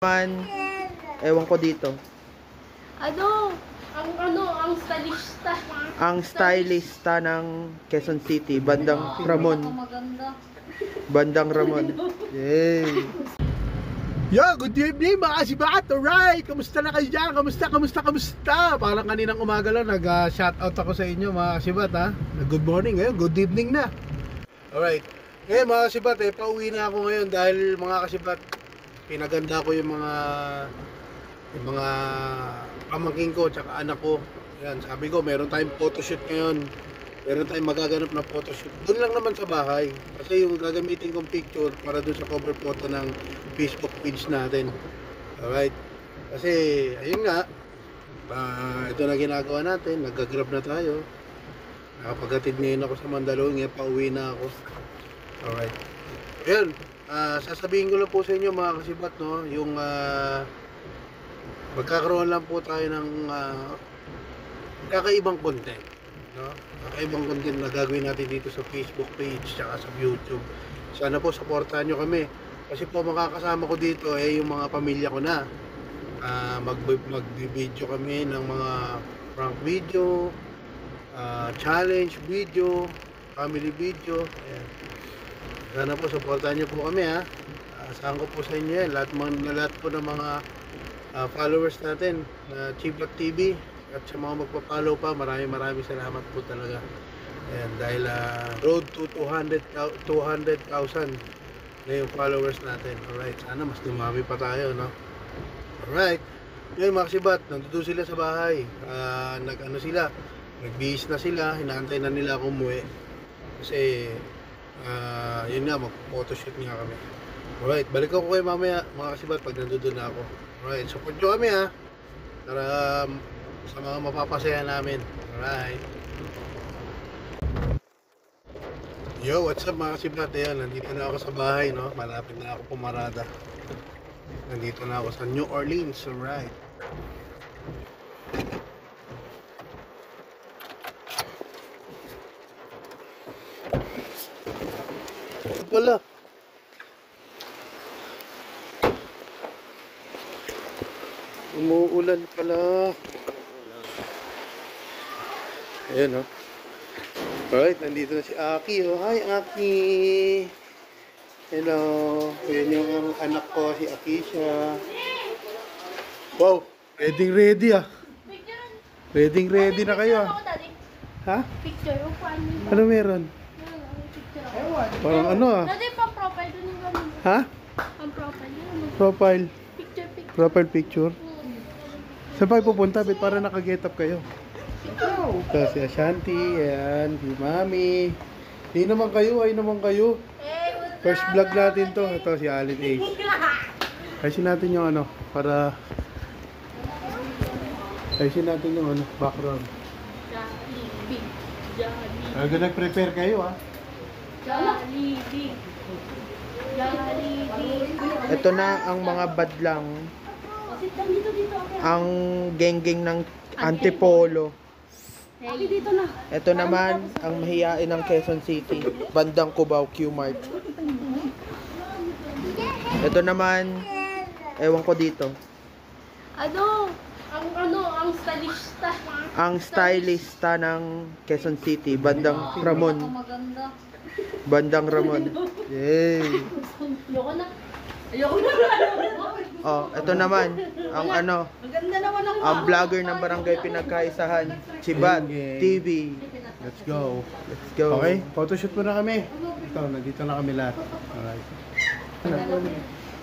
Man, ewan ko dito. Ang stylista. Ang stylista ng Quezon City, Bandang Ramon. Bandang Ramon. Yay! Yo, good evening mga kasibat! Alright! Kamusta na kayo dyan? Kamusta? Parang kaninang umaga lang nag-shoutout ako sa inyo mga kasibat ha. Good morning ngayon, good evening na. Alright. Ngayon mga kasibat pauwi na ako ngayon dahil mga kasibat pinaganda ko yung mga pamangkin ko tsaka anak ko. Yan, sabi ko meron tayong photoshoot ngayon. Meron tayong magaganap na photoshoot. Doon lang naman sa bahay. Kasi yung gagamitin kong picture para doon sa cover photo ng Facebook page natin. Alright. Kasi, ayun nga. Ito na ginagawa natin. Nag-grab na tayo. Nakapaghatid ngayon ako sa Mandaluyong. Ngayon pauwi na ako. Alright. Ayun. Sasabihin ko lang po sa inyo mga kasibat, no? Yung magkakaroon lang po tayo ng kakaibang content. No? Kakaibang content na gagawin natin dito sa Facebook page tsaka sa YouTube. Sana po supportahan nyo kami kasi po makakasama ko dito yung mga pamilya ko na. Mag-video kami ng mga prank video, challenge video, family video. Ayan. Sana po supportahan nyo po kami ha. Asahan ko po sa inyo yan. Lahat po ng mga followers natin na Chibat TV at sa mga magpa-follow pa, maraming salamat po talaga. Ayan, dahil road to 200,000 na yung followers natin. Alright, sana mas dumami pa tayo, no? Alright, yun mga kasibat, nandito sila sa bahay. Nagbihis na sila, hinaantay na nila ako umuwi. Kasi, yun nga, mag-photoshoot nga kami. Alright, balik ako kayo mamaya, mga kasibat, pag nandito na ako. Alright, support nyo kami ha. Para sa mga mapapasaya namin. Alright. Yo, what's up mga kasibat? Ayan, nandito na ako sa bahay, no? Malapit na ako pumarada. Nandito na ako sa New Orleans. Alright. Ito pala. Umuulan pala. Ayan, no? Alright, nandito na si Aki. Oh, hi, Aki. Hello. Ayan yung anak ko, si Akisha. Wow, ready ah. Ready na kayo ah. Ha? Picture. Ano meron? Parang ano ah. Dati pang-profile doon yung ganun. Ha? Pang-profile yun. Profile. Picture. Profile picture. Saan pa pupunta? Ba't para naka-get up kayo? Ito si Ashanti, ayan, si Mami. Ay naman kayo. First vlog natin to. Ito si Alin A. Ayusin natin yung ano, para... Ayusin natin yung ano, background. Jollibee. Nag-prepare kayo ha. Jollibee. Ito na ang mga badlang. Ang geng-geng ng Antipolo. Okay, dito na. Ito naman ang mahiyain ng Quezon City, Bandang Cubao, Q-Mart. Ito naman, ewan ko dito. Ang stylista. Ang stylista ng Quezon City, Bandang Ramon. Bandang Ramon. Yay! Ayoko na. Oh, ito naman ang ano, ang vlogger ng Barangay Pinagkaisahan, Chibat TV. Let's go. Let's go. Okay, photoshoot muna kami. Ito, nandito na kami lahat. Alright.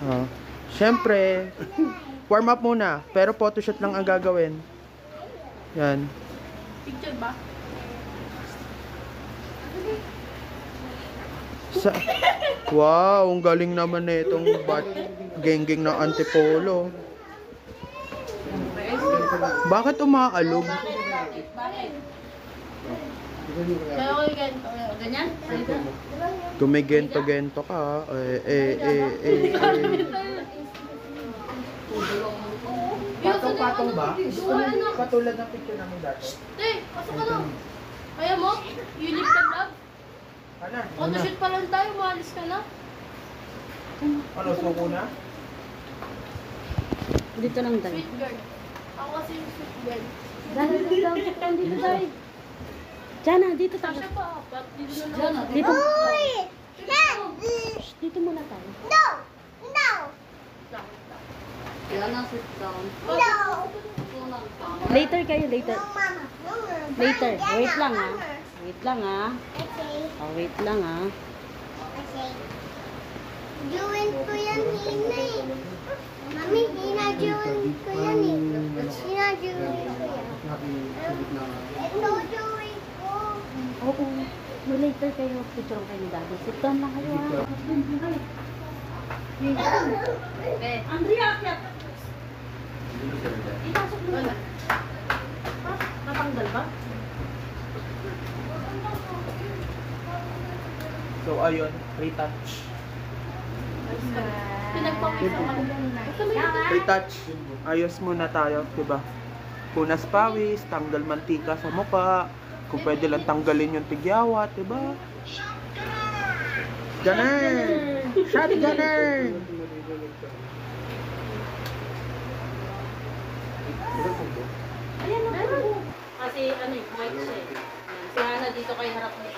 Oh. Siyempre, warm up muna, pero photoshoot lang ang gagawin. Yan. Picture ba? Wow, ang galing naman na itong geng-geng ng Antipolo. Bakit umaalog? Kaya ko ganyan? Gumigento-gento ka. Patong-patong ba? Patulad ng picture namin dati. Pasok ka lang. Kaya mo? Unique ka vlog? Photoshoot pa lang tayo, maalis ka na. Ano, suko na? Dito lang tayo. Sweet girl. Ako kasi yung sweet girl. Dahil dito lang, dito tayo. Diyan dito tayo. Sasha pa, apat. Dito na lang. Dito. Shh, dito muna tayo. Later kayo, later. Later. Wait lang ah. Wait lang ah. Oh, wait lang ah. Juin ko yan, Hina eh. Mami, hinajuin ko yan eh. Hinajuin ko yan. Ito, juin ko. Oo. No, later kayo. Picture kayo ni Daddy. Sit down lang kayo ah. Andrea, akyat. Ipasok mo na. Natanggal ba? So, ayun, retouch. Pinagpapisa ako. Retouch. Ayos muna tayo, diba? Punas pawis, tanggal mantika sa mukha. Kung pwede lang tanggalin yung tigyawat, diba? Gunner! Shotgunner! Ayan na. Kasi ano eh, white siya eh. Si Hana dito kay harap niya.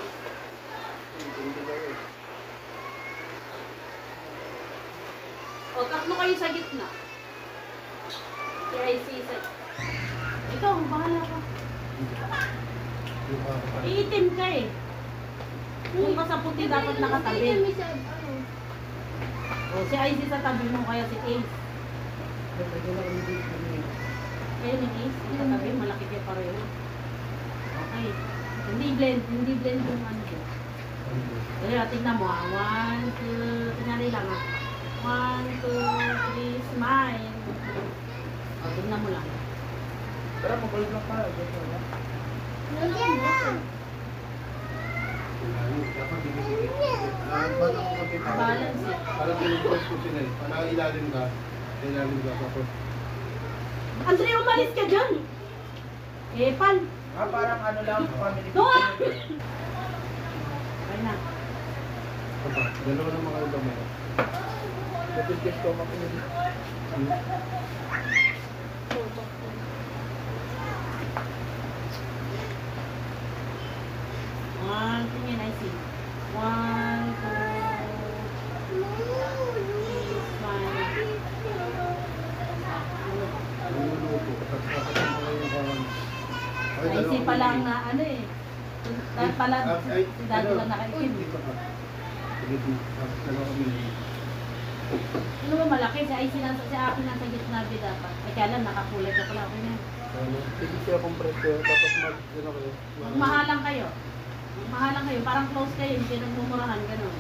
O, tatlo kayo sa gitna. Si IC sa... Ikaw, bahala ka. Iitim ka eh. Kung ka sa puti, dapat nakatabi. O, si IC sa tabi mo, kaya si Ace. Kaya ni Ace, sa tabi, malaki kayo pareho. Okay. Hindi blend yung ano ko. Kaya, tignan mo ah. 1, 2, tingnan lang ah. 1, 2, 3, smile. O, tignan mo lang. Tara, makulit lang tayo. Balance eh. Para pinipos ko sila eh. Para ilalim ka. Tapos. Andre, umalis ka dyan! Eh, Pal. Ah, parang ano lang, family Noah! picture. Ay na. Dalawa ng mga iba meron. Tapos gusto ko makinig. One, tingin, I see. 1, 2, 3, smile. Ay, si pa lang na ano eh. Pala, si Daddy lang nakaitim. Ano ba malaki? Si IC lang sa akin nasa gitna di dapat. Ay kaya lang nakakulay ka pala ako niya. Sige siya kung preso, tapos Mahalang kayo. Mahalang kayo. Parang close kayo. Hindi nagmumurahan. Ganun.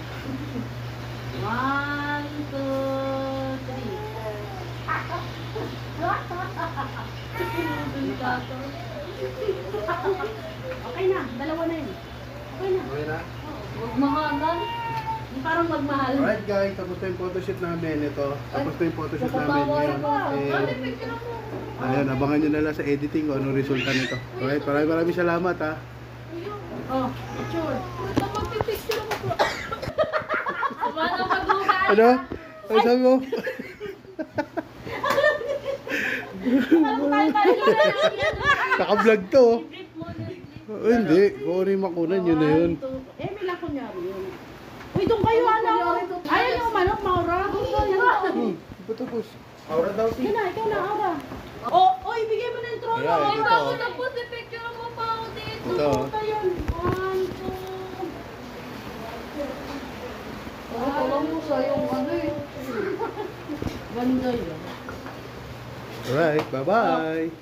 1, 2, 3. Okay na. Dalawa na yun. Okay na. Okay na? Huwag mahalan. Hindi parang magmahal. Alright guys, tapos na yung photoshoot namin ito. Tapos na yung photoshoot namin ngayon. Ayun, abangan nyo na lang sa editing kung anong resulta nito. Alright, maraming salamat ha. Oh, picture. Magpipicture ako po. Wala maglugan. Ano? Ano sabi mo? Naka-vlog to. Oh, hindi. Kung ano yung makunan, yun na yun. Eh, may lang kunyari yun. Uy, doon kayo, ano? Ayaw yung manok, Maura. Ba't tapos? Aura daw Sige na, ikaw na, Aura. Oh, ibigay mo na yung trono. Ayan, Ay, ito. bago tapos i-picture mo pa ako dito. Ito. Ito yun. 1, 2. Alam mo sa yung ano eh. Ganda yun. Alright, bye-bye.